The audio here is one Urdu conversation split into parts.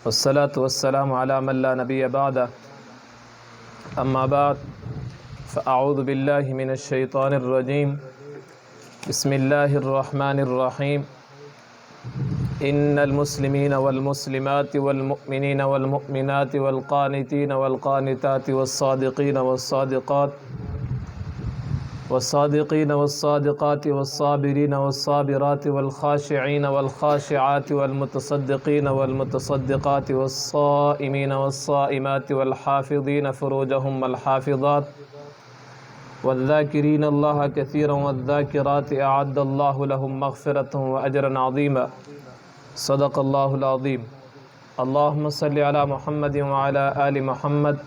والصلاة والسلام على من لا نبي بعده أما بعد فأعوذ بالله من الشيطان الرجيم بسم الله الرحمن الرحيم إن المسلمين والمسلمات والمؤمنين والمؤمنات والقانتين والقانتات والصادقين والصادقات والصابرين والصابرات والخاشعين والخاشعات والمتصدقين والمتصدقات والصائمين والصائمات والحافظين فروجهم والحافظات والذاكرين الله كثيرا والذاكرات أعد الله لهم مغفرة وأجرا عظيما صدق الله العظيم اللهم صل على محمد وعلى آل محمد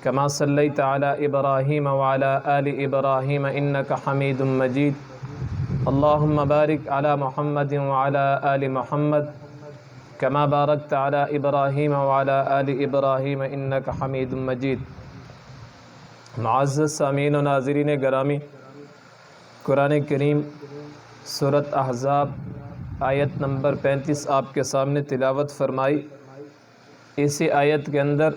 كما صليت على إبراهيم وعلى آل إبراهيم إنك حميد مجيد اللهم بارك على محمد وعلى آل محمد كما باركت على إبراهيم وعلى آل إبراهيم إنك حميد مجيد معزز سامعین و ناظرین گرامی، قرآن کریم سورۃ احزاب آیت نمبر 35 آپ کے سامنے تلاوت فرمائی۔ اسی آیت کے اندر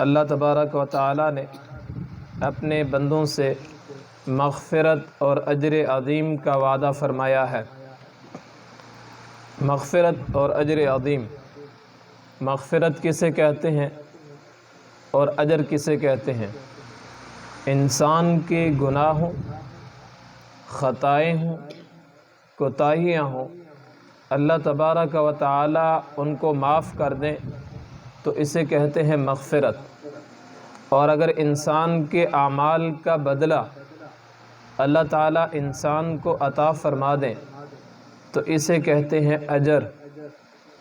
اللہ تبارک و تعالی نے اپنے بندوں سے مغفرت اور اجر عظیم کا وعدہ فرمایا ہے۔ مغفرت اور اجر عظیم، مغفرت کسے کہتے ہیں اور اجر کسے کہتے ہیں؟ انسان کے گناہ ہوں، خطائیں ہوں، کوتاہیاں ہوں، اللہ تبارک و تعالی ان کو معاف کر دیں تو اسے کہتے ہیں مغفرت، اور اگر انسان کے اعمال کا بدلہ اللہ تعالی انسان کو عطا فرما دیں تو اسے کہتے ہیں اجر۔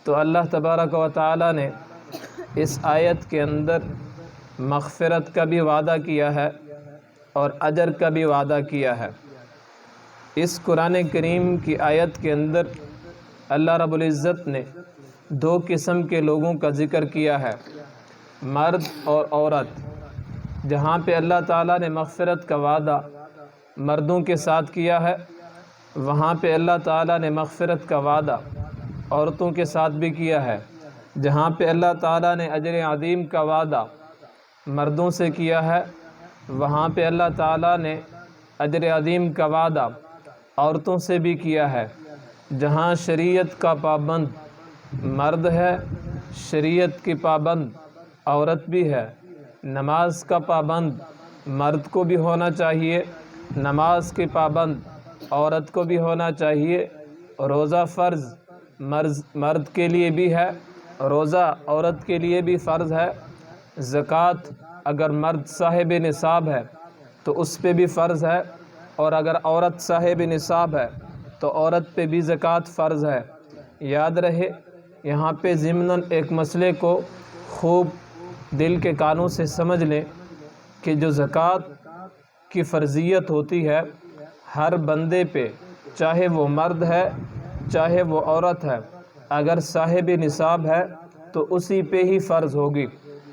تو اللہ تبارک و تعالی نے اس آیت کے اندر مغفرت کا بھی وعدہ کیا ہے اور اجر کا بھی وعدہ کیا ہے۔ اس قرآن کریم کی آیت کے اندر اللہ رب العزت نے دو قسم کے لوگوں کا ذکر کیا ہے، مرد اور عورت۔ جہاں پہ اللہ تعالیٰ نے مغفرت کا وعدہ مردوں کے ساتھ کیا ہے، وہاں پہ اللہ تعالیٰ نے مغفرت کا وعدہ عورتوں کے ساتھ بھی کیا ہے۔ جہاں پہ اللہ تعالیٰ نے اجر عظیم کا وعدہ مردوں سے کیا ہے، وہاں پہ اللہ تعالیٰ نے اجر عظیم کا وعدہ عورتوں سے بھی کیا ہے۔ جہاں شریعت کا پابند مرد ہے، شریعت کی پابند عورت بھی ہے، نماز کا پابند مرد کو بھی ہونا چاہیے، نماز کی پابند عورت کو بھی ہونا چاہیے، روزہ فرض مرد کے لیے بھی ہے، روزہ عورت کے لیے بھی فرض ہے، زکوٰۃ اگر مرد صاحب نصاب ہے تو اس پہ بھی فرض ہے، اور اگر عورت صاحب نصاب ہے تو عورت پہ بھی زکوٰۃ فرض ہے۔ یاد رہے، یہاں پہ ضمناً ایک مسئلے کو خوب دل کے کانوں سے سمجھ لیں کہ جو زکوٰۃ کی فرضیت ہوتی ہے ہر بندے پہ، چاہے وہ مرد ہے چاہے وہ عورت ہے، اگر صاحب نصاب ہے تو اسی پہ ہی فرض ہوگی۔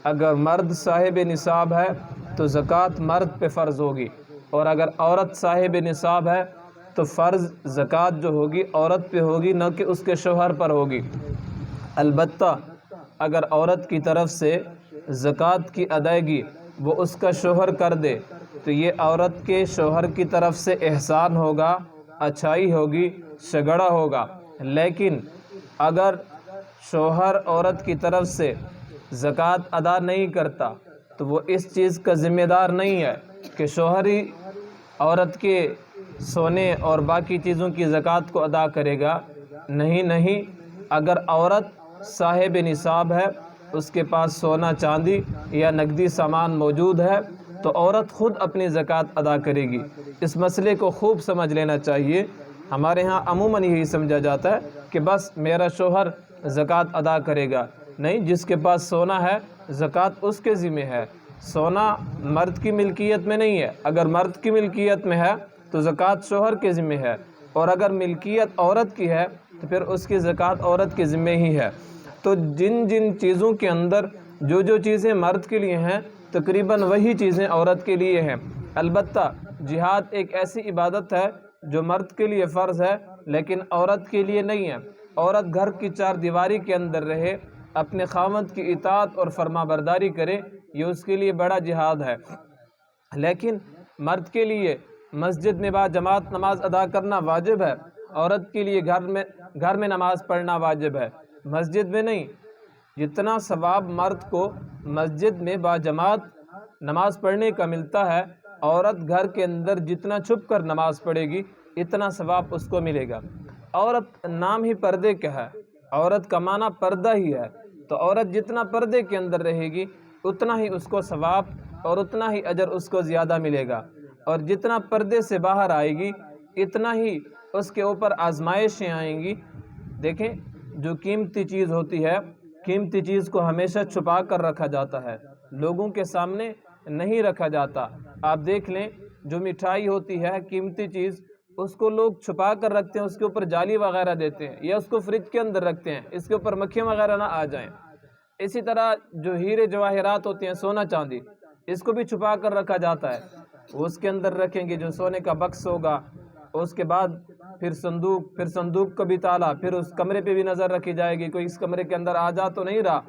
اگر مرد صاحب نصاب ہے تو زکوٰۃ مرد پہ فرض ہوگی، اور اگر عورت صاحب نصاب ہے تو فرض زکوٰۃ جو ہوگی عورت پہ ہوگی، نہ کہ اس کے شوہر پر ہوگی۔ البتہ اگر عورت کی طرف سے زکوٰۃ کی ادائیگی وہ اس کا شوہر کر دے تو یہ عورت کے شوہر کی طرف سے احسان ہوگا، اچھائی ہوگی، شگڑا ہوگا۔ لیکن اگر شوہر عورت کی طرف سے زکوٰۃ ادا نہیں کرتا تو وہ اس چیز کا ذمہ دار نہیں ہے کہ شوہر ہی عورت کے سونے اور باقی چیزوں کی زکوٰۃ کو ادا کرے گا۔ نہیں، اگر عورت صاحب نصاب ہے، اس کے پاس سونا چاندی یا نقدی سامان موجود ہے تو عورت خود اپنی زکوٰۃ ادا کرے گی۔ اس مسئلے کو خوب سمجھ لینا چاہیے۔ ہمارے ہاں عموماً یہی سمجھا جاتا ہے کہ بس میرا شوہر زکوٰۃ ادا کرے گا۔ نہیں، جس کے پاس سونا ہے زکوٰۃ اس کے ذمہ ہے۔ سونا مرد کی ملکیت میں نہیں ہے، اگر مرد کی ملکیت میں ہے تو زکوٰۃ شوہر کے ذمہ ہے، اور اگر ملکیت عورت کی ہے تو پھر اس کی زکوٰۃ عورت کے ذمہ ہی ہے۔ تو جن چیزوں کے اندر جو چیزیں مرد کے لیے ہیں تقریباً وہی چیزیں عورت کے لیے ہیں۔ البتہ جہاد ایک ایسی عبادت ہے جو مرد کے لیے فرض ہے لیکن عورت کے لیے نہیں ہے۔ عورت گھر کی چار دیواری کے اندر رہے، اپنے خاوند کی اطاعت اور فرما برداری کرے، یہ اس کے لیے بڑا جہاد ہے۔ لیکن مرد کے لیے مسجد میں با جماعت نماز ادا کرنا واجب ہے، عورت کے لیے گھر میں نماز پڑھنا واجب ہے، مسجد میں نہیں۔ جتنا ثواب مرد کو مسجد میں با جماعت نماز پڑھنے کا ملتا ہے، عورت گھر کے اندر جتنا چھپ کر نماز پڑھے گی اتنا ثواب اس کو ملے گا۔ عورت نام ہی پردے کا ہے، عورت کا معنی پردہ ہی ہے، تو عورت جتنا پردے کے اندر رہے گی اتنا ہی اس کو ثواب اور اتنا ہی اجر اس کو زیادہ ملے گا، اور جتنا پردے سے باہر آئے گی اتنا ہی اس کے اوپر آزمائشیں آئیں گی۔ دیکھیں، جو قیمتی چیز ہوتی ہے، قیمتی چیز کو ہمیشہ چھپا کر رکھا جاتا ہے، لوگوں کے سامنے نہیں رکھا جاتا۔ آپ دیکھ لیں، جو مٹھائی ہوتی ہے قیمتی چیز، اس کو لوگ چھپا کر رکھتے ہیں، اس کے اوپر جالی وغیرہ دیتے ہیں یا اس کو فریج کے اندر رکھتے ہیں اس کے اوپر مکھیاں وغیرہ نہ آ جائیں۔ اسی طرح جو ہیرے جواہرات ہوتے ہیں، سونا چاندی، اس کو بھی چھپا کر رکھا جاتا ہے، وہ اس کے اندر رکھیں گے، جو سونے کا بکس ہوگا، اس کے بعد پھر صندوق کا بھی تالا، پھر اس کمرے پہ بھی نظر رکھی جائے گی، کوئی اس کمرے کے اندر آ جا تو نہیں رہا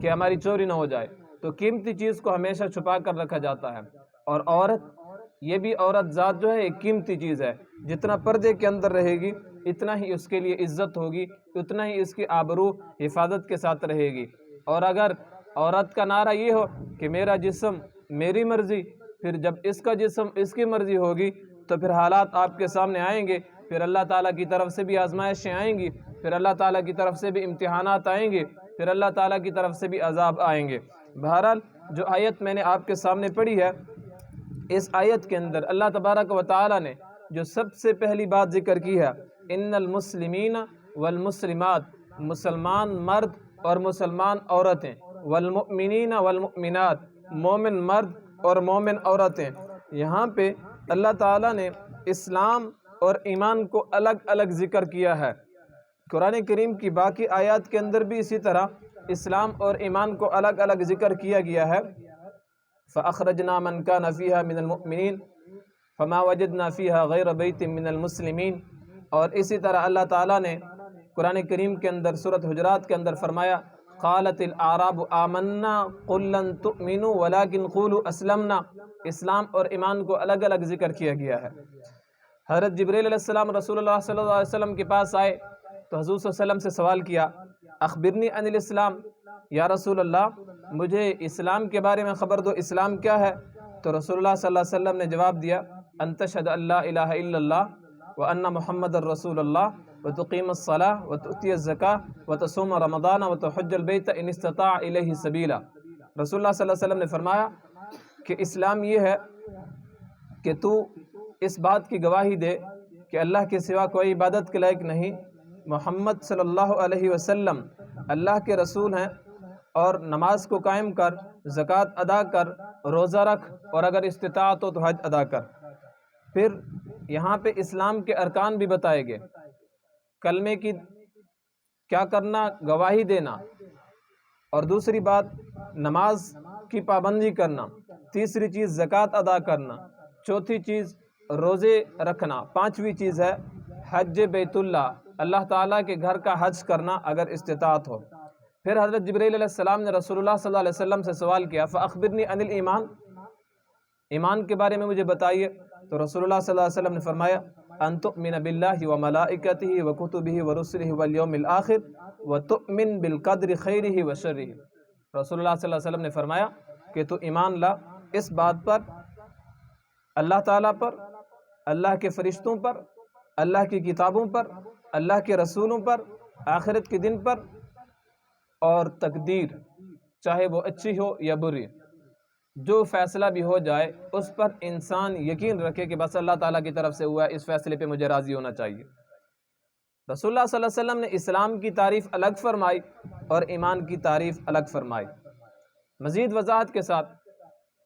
کہ ہماری چوری نہ ہو جائے۔ تو قیمتی چیز کو ہمیشہ چھپا کر رکھا جاتا ہے۔ اور عورت، یہ بھی عورت ذات جو ہے ایک قیمتی چیز ہے، جتنا پردے کے اندر رہے گی اتنا ہی اس کے لیے عزت ہوگی، اتنا ہی اس کی آبرو حفاظت کے ساتھ رہے گی۔ اور اگر عورت کا نعرہ یہ ہو کہ میرا جسم میری مرضی، پھر جب اس کا جسم اس کی مرضی ہوگی تو پھر حالات آپ کے سامنے آئیں گے، پھر اللہ تعالیٰ کی طرف سے بھی آزمائشیں آئیں گی، پھر اللہ تعالیٰ کی طرف سے بھی امتحانات آئیں گے، پھر اللہ تعالیٰ کی طرف سے بھی عذاب آئیں گے۔ بہرحال جو آیت میں نے آپ کے سامنے پڑھی ہے، اس آیت کے اندر اللہ تبارک و تعالیٰ نے جو سب سے پہلی بات ذکر کی ہے، ان المسلمین والمسلمات، مسلمان مرد اور مسلمان عورتیں، والمؤمنین والمؤمنات، مومن مرد اور مومن عورتیں، یہاں پہ اللہ تعالیٰ نے اسلام اور ایمان کو الگ الگ ذکر کیا ہے۔ قرآن کریم کی باقی آیات کے اندر بھی اسی طرح اسلام اور ایمان کو الگ الگ ذکر کیا گیا ہے۔ فَأَخْرَجْنَا مَنْ كَانَ فِيهَا مِنَ الْمُؤْمِنِينَ فَمَا وَجَدْنَا فِيهَا غَيْرَ بَيْتٍ مِنَ الْمُسْلِمِينَ، اور اسی طرح اللہ تعالیٰ نے قرآن کریم کے اندر سورۃ حجرات کے اندر فرمایا، قالت الاعراب آمنا قل لن تؤمنوا ولكن قولوا اسلمنا۔ اسلام اور ایمان کو الگ الگ ذکر کیا گیا ہے۔ حضرت جبریل علیہ السلام رسول اللہ صلی اللہ علیہ وسلم کے پاس آئے تو حضور صلی اللہ علیہ وسلم سے سوال کیا، اخبرنی عن الاسلام، یا رسول اللہ مجھے اسلام کے بارے میں خبر دو، اسلام کیا ہے؟ تو رسول اللہ صلی اللہ علیہ وسلم نے جواب دیا، ان تشهد ان لا الہ الا اللہ وان محمد الرسول اللہ وتقیم الصلاۃ وتؤتی الزکاۃ وتصوم رمضان وتحج البیت ان استطاع الیہ سبیلا۔ رسول اللہ صلی اللہ علیہ وسلم نے فرمایا کہ اسلام یہ ہے کہ تو اس بات کی گواہی دے کہ اللہ کے سوا کوئی عبادت کے لائق نہیں، محمد صلی اللہ علیہ وسلم اللہ کے رسول ہیں، اور نماز کو قائم کر، زکوٰۃ ادا کر، روزہ رکھ، اور اگر استطاعت ہو تو حج ادا کر۔ پھر یہاں پہ اسلام کے ارکان بھی بتائے گئے، کلمے کی کیا کرنا، گواہی دینا، اور دوسری بات نماز کی پابندی کرنا، تیسری چیز زکوٰۃ ادا کرنا، چوتھی چیز روزے رکھنا، پانچویں چیز ہے حج بیت اللہ، اللہ تعالیٰ کے گھر کا حج کرنا اگر استطاعت ہو۔ پھر حضرت جبریل علیہ السلام نے رسول اللہ صلی اللہ علیہ وسلم سے سوال کیا، فَأَخْبِرْنِي عَنِ الْإِيمَانِ، ایمان کے بارے میں مجھے بتائیے۔ تو رسول اللہ صلی اللہ علیہ وسلم نے فرمایا، أَن تُؤْمِنَ بِاللَّهِ وَمَلَائِكَتِهِ وَكُتُبِهِ وَرُسُلِهِ وَالْيَوْمِ الْآخِرِ وَتُؤْمِنْ بِالْقَدْرِ خَيْرِهِ وَشَرِّهِ۔ رسول اللہ صلی اللہ علیہ وسلم نے فرمایا کہ تو ایمان لا اس بات پر، اللہ تعالیٰ پر، اللہ کے فرشتوں پر، اللہ کی کتابوں پر، اللہ کے رسولوں پر، آخرت کے دن پر، اور تقدیر چاہے وہ اچھی ہو یا بری، جو فیصلہ بھی ہو جائے اس پر انسان یقین رکھے کہ بس اللہ تعالیٰ کی طرف سے ہوا ہے، اس فیصلے پہ مجھے راضی ہونا چاہیے۔ رسول اللہ صلی اللہ علیہ وسلم نے اسلام کی تعریف الگ فرمائی اور ایمان کی تعریف الگ فرمائی۔ مزید وضاحت کے ساتھ،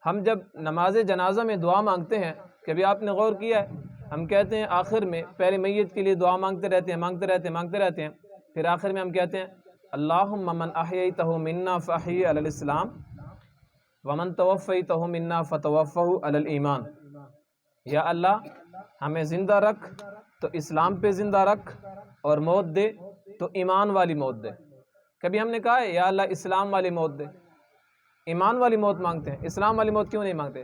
ہم جب نماز جنازہ میں دعا مانگتے ہیں، کبھی آپ نے غور کیا ہے، ہم کہتے ہیں آخر میں پہلے میت کے لیے دعا مانگتے رہتے ہیں، پھر آخر میں ہم کہتے ہیں اللہم من احییتہ منا فاحیہ علی الاسلام ومن توفیتہ منا فتوفہ علی الایمان۔ یا اللہ ہمیں زندہ رکھ تو اسلام پہ زندہ رکھ، اور موت دے تو ایمان والی موت دے۔ کبھی ہم نے کہا ہے یا اللہ اسلام والی موت دے؟ ایمان والی موت مانگتے ہیں، اسلام والی موت کیوں نہیں مانگتے؟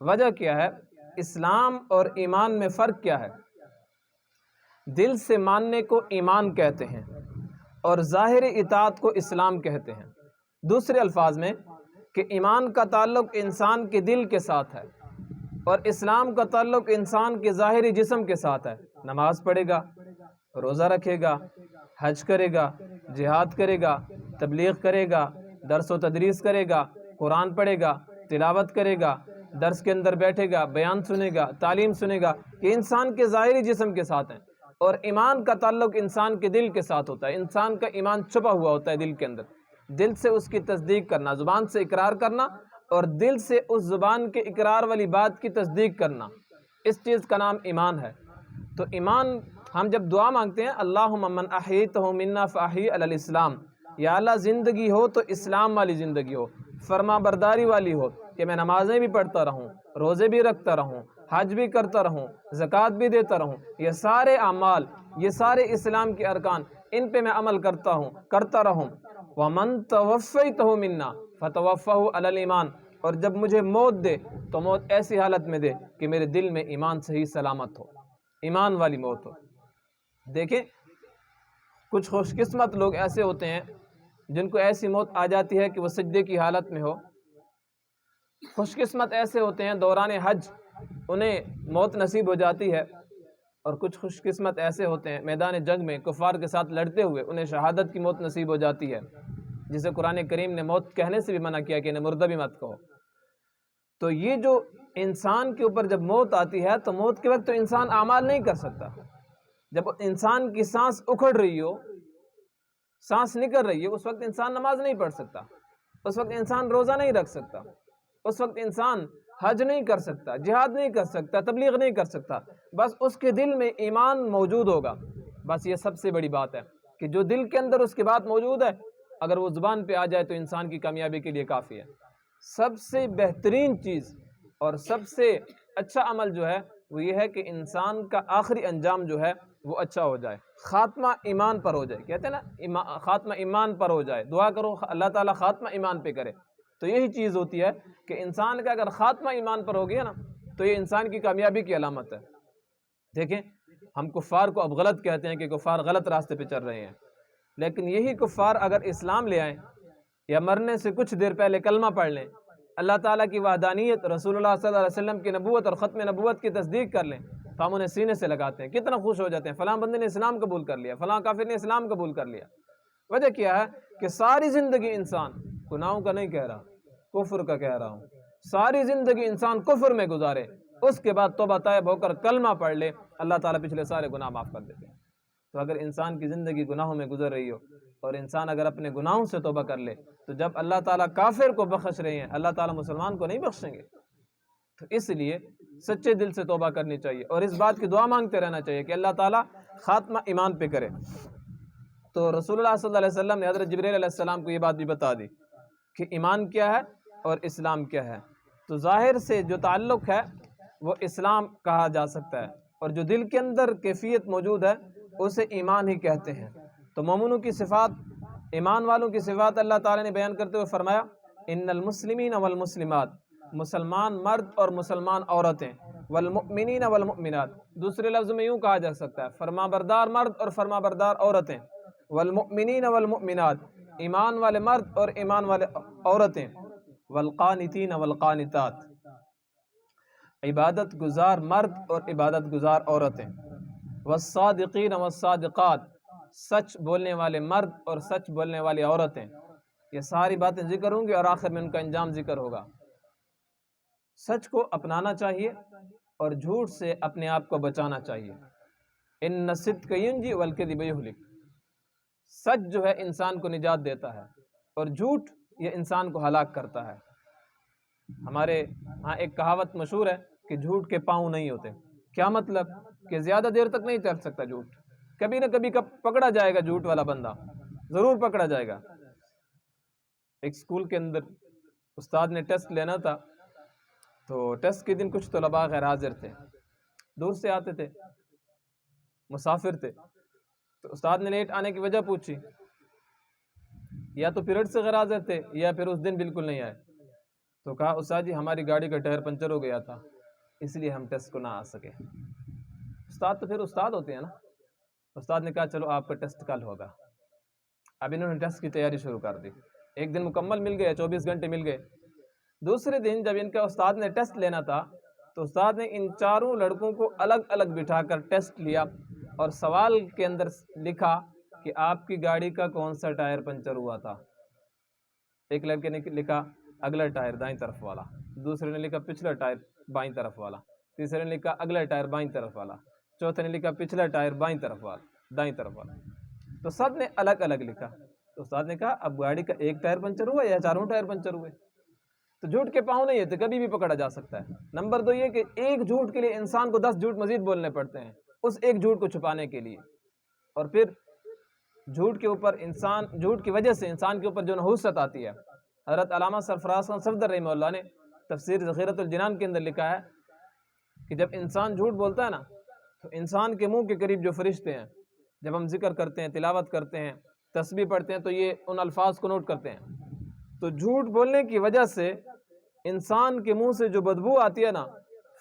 وجہ کیا ہے؟ اسلام اور ایمان میں فرق کیا ہے؟ دل سے ماننے کو ایمان کہتے ہیں اور ظاہر اطاعت کو اسلام کہتے ہیں۔ دوسرے الفاظ میں کہ ایمان کا تعلق انسان کے دل کے ساتھ ہے اور اسلام کا تعلق انسان کے ظاہری جسم کے ساتھ ہے۔ نماز پڑھے گا، روزہ رکھے گا، حج کرے گا، جہاد کرے گا، تبلیغ کرے گا، درس و تدریس کرے گا، قرآن پڑھے گا، تلاوت کرے گا، درس کے اندر بیٹھے گا، بیان سنے گا، تعلیم سنے گا، یہ انسان کے ظاہری جسم کے ساتھ ہیں۔ اور ایمان کا تعلق انسان کے دل کے ساتھ ہوتا ہے۔ انسان کا ایمان چھپا ہوا ہوتا ہے دل کے اندر، دل سے اس کی تصدیق کرنا، زبان سے اقرار کرنا اور دل سے اس زبان کے اقرار والی بات کی تصدیق کرنا، اس چیز کا نام ایمان ہے۔ تو ایمان ہم جب دعا مانگتے ہیں اللہم من احییتہ منا فاحیی علی الاسلام، یا اللہ زندگی ہو تو اسلام والی زندگی ہو، فرما برداری والی ہو، کہ میں نمازیں بھی پڑھتا رہوں، روزے بھی رکھتا رہوں، حج بھی کرتا رہوں، زکوٰۃ بھی دیتا رہوں، یہ سارے اعمال، یہ سارے اسلام کے ارکان، ان پہ میں عمل کرتا رہوں۔ وَمَن تَوَفَّيْتَهُ مِنَّا فَتَوَفَّهُ عَلَى الْإِيمَانِ، اور جب مجھے موت دے تو موت ایسی حالت میں دے کہ میرے دل میں ایمان صحیح سلامت ہو، ایمان والی موت ہو۔ دیکھیں کچھ خوش قسمت لوگ ایسے ہوتے ہیں جن کو ایسی موت آ جاتی ہے کہ وہ سجدے کی حالت میں ہو۔ خوش قسمت ایسے ہوتے ہیں دوران حج انہیں موت نصیب ہو جاتی ہے، اور کچھ خوش قسمت ایسے ہوتے ہیں میدان جنگ میں کفار کے ساتھ لڑتے ہوئے انہیں شہادت کی موت نصیب ہو جاتی ہے، جسے قرآن کریم نے موت کہنے سے بھی منع کیا کہ انہیں مردہ بھی مت کہو۔ تو یہ جو انسان کے اوپر جب موت آتی ہے تو موت کے وقت تو انسان اعمال نہیں کر سکتا۔ جب انسان کی سانس اکھڑ رہی ہو، سانس نکل رہی ہے، اس وقت انسان نماز نہیں پڑھ سکتا، اس وقت انسان روزہ نہیں رکھ سکتا، اس وقت انسان حج نہیں کر سکتا، جہاد نہیں کر سکتا، تبلیغ نہیں کر سکتا۔ بس اس کے دل میں ایمان موجود ہوگا، بس یہ سب سے بڑی بات ہے کہ جو دل کے اندر اس کی بات موجود ہے، اگر وہ زبان پہ آ جائے تو انسان کی کامیابی کے لیے کافی ہے۔ سب سے بہترین چیز اور سب سے اچھا عمل جو ہے وہ یہ ہے کہ انسان کا آخری انجام جو ہے وہ اچھا ہو جائے، خاتمہ ایمان پر ہو جائے۔ کہتے ہیں نا خاتمہ ایمان پر ہو جائے، دعا کرو اللہ تعالیٰ خاتمہ ایمان پہ کرے۔ تو یہی چیز ہوتی ہے کہ انسان کا اگر خاتمہ ایمان پر ہو گیا نا تو یہ انسان کی کامیابی کی علامت ہے۔ دیکھیں ہم کفار کو اب غلط کہتے ہیں کہ کفار غلط راستے پہ چل رہے ہیں، لیکن یہی کفار اگر اسلام لے آئیں یا مرنے سے کچھ دیر پہلے کلمہ پڑھ لیں، اللہ تعالیٰ کی وحدانیت، رسول اللہ صلی اللہ علیہ وسلم کی نبوت اور ختم نبوت کی تصدیق کر لیں تو ہم انہیں سینے سے لگاتے ہیں، کتنا خوش ہو جاتے ہیں، فلاں بندے نے اسلام قبول کر لیا، فلاں کافر نے اسلام قبول کر لیا۔ وجہ کیا ہے کہ ساری زندگی انسان گناہوں کا نہیں کہہ رہا، کفر کا کہہ رہا ہوں، ساری زندگی انسان کفر میں گزارے، اس کے بعد توبہ طیب ہو کر کلمہ پڑھ لے، اللہ تعالیٰ پچھلے سارے گناہ معاف کر دیتے ہیں۔ تو اگر انسان کی زندگی گناہوں میں گزر رہی ہو اور انسان اگر اپنے گناہوں سے توبہ کر لے تو جب اللہ تعالیٰ کافر کو بخش رہے ہیں، اللہ تعالیٰ مسلمان کو نہیں بخشیں گے۔ تو اس لیے سچے دل سے توبہ کرنی چاہیے اور اس بات کی دعا مانگتے رہنا چاہیے کہ اللہ تعالیٰ خاتمہ ایمان پہ کرے۔ تو رسول اللہ صلی اللہ علیہ وسلم نے حضرت جبریل علیہ السلام کو یہ بات بھی بتا دی کہ ایمان کیا ہے اور اسلام کیا ہے۔ تو ظاہر سے جو تعلق ہے وہ اسلام کہا جا سکتا ہے، اور جو دل کے اندر کیفیت موجود ہے اسے ایمان ہی کہتے ہیں۔ تو مومنوں کی صفات، ایمان والوں کی صفات اللہ تعالیٰ نے بیان کرتے ہوئے فرمایا ان المسلمین والمسلمات، مسلمان مرد اور مسلمان عورتیں، والمؤمنین والمؤمنات، دوسرے لفظ میں یوں کہا جا سکتا ہے فرما بردار مرد اور فرما بردار عورتیں، والمؤمنین والمؤمنات، ایمان والے مرد اور ایمان والے عورتیں، والقانتین والقانتات، عبادت گزار مرد اور عبادت گزار عورتیں، والصادقین والصادقات، سچ بولنے والے مرد اور سچ بولنے والی عورتیں۔ یہ ساری باتیں ذکر ہوں گی اور آخر میں ان کا انجام ذکر ہوگا۔ سچ کو اپنانا چاہیے اور جھوٹ سے اپنے آپ کو بچانا چاہیے۔ ان الصدق ینجی والکذب یہلک، سچ جو ہے انسان کو نجات دیتا ہے اور جھوٹ یہ انسان کو ہلاک کرتا ہے۔ ہمارے ہاں ایک کہاوت مشہور ہے کہ جھوٹ کے پاؤں نہیں ہوتے۔ کیا مطلب؟ کہ زیادہ دیر تک نہیں چل سکتا جھوٹ، کبھی نہ کبھی پکڑا جائے گا، جھوٹ والا بندہ ضرور پکڑا جائے گا۔ ایک اسکول کے اندر استاد نے ٹیسٹ لینا تھا، تو ٹیسٹ کے دن کچھ طلباء غیر حاضر تھے، دور سے آتے تھے، مسافر تھے۔ تو استاد نے لیٹ آنے کی وجہ پوچھی یا تو پیریڈ سے غیر حاضر تھے یا پھر اس دن بالکل نہیں آئے۔ تو کہا استاد جی ہماری گاڑی کا ٹائر پنچر ہو گیا تھا اس لیے ہم ٹیسٹ کو نہ آ سکے۔ استاد تو پھر استاد ہوتے ہیں نا۔ استاد نے کہا چلو آپ کا ٹیسٹ کل ہوگا۔ اب انہوں نے ٹیسٹ کی تیاری شروع کر دی، ایک دن مکمل مل گیا، 24 گھنٹے مل گئے۔ دوسرے دن جب ان کا استاد نے ٹیسٹ لینا تھا تو استاد نے ان چاروں لڑکوں کو الگ الگ بٹھا کر ٹیسٹ لیا اور سوال کے اندر لکھا کہ آپ کی گاڑی کا کون سا ٹائر پنچر ہوا تھا۔ ایک لڑکے نے لکھا اگلا ٹائر دائیں طرف والا، دوسرے نے لکھا پچھلا ٹائر بائیں طرف والا، تیسرے نے لکھا اگلا ٹائر بائیں طرف والا، چوتھے نے لکھا پچھلا ٹائر بائیں طرف والا دائیں طرف والا۔ تو سب نے الگ الگ لکھا۔ تو استاد نے کہا اب گاڑی کا ایک ٹائر پنچر ہوا یا چاروں ٹائر پنچر ہوئے؟ تو جھوٹ کے پاؤں نہیں ہوتے، کبھی بھی پکڑا جا سکتا ہے۔ نمبر 2 یہ کہ ایک جھوٹ کے لیے انسان کو 10 جھوٹ مزید بولنے پڑتے ہیں اس ایک جھوٹ کو چھپانے کے لیے۔ اور پھر جھوٹ کے اوپر جھوٹ کی وجہ سے انسان کے اوپر جو نحوست آتی ہے، حضرت علامہ سرفراز خان صفدر رحمہ اللہ نے تفسیر ذخیرۃ الجنان کے اندر لکھا ہے کہ جب انسان جھوٹ بولتا ہے نا تو انسان کے منہ کے قریب جو فرشتے ہیں، جب ہم ذکر کرتے ہیں، تلاوت کرتے ہیں، تسبیح پڑھتے ہیں تو یہ ان الفاظ کو نوٹ کرتے ہیں۔ تو جھوٹ بولنے کی وجہ سے انسان کے منہ سے جو بدبو آتی ہے نا،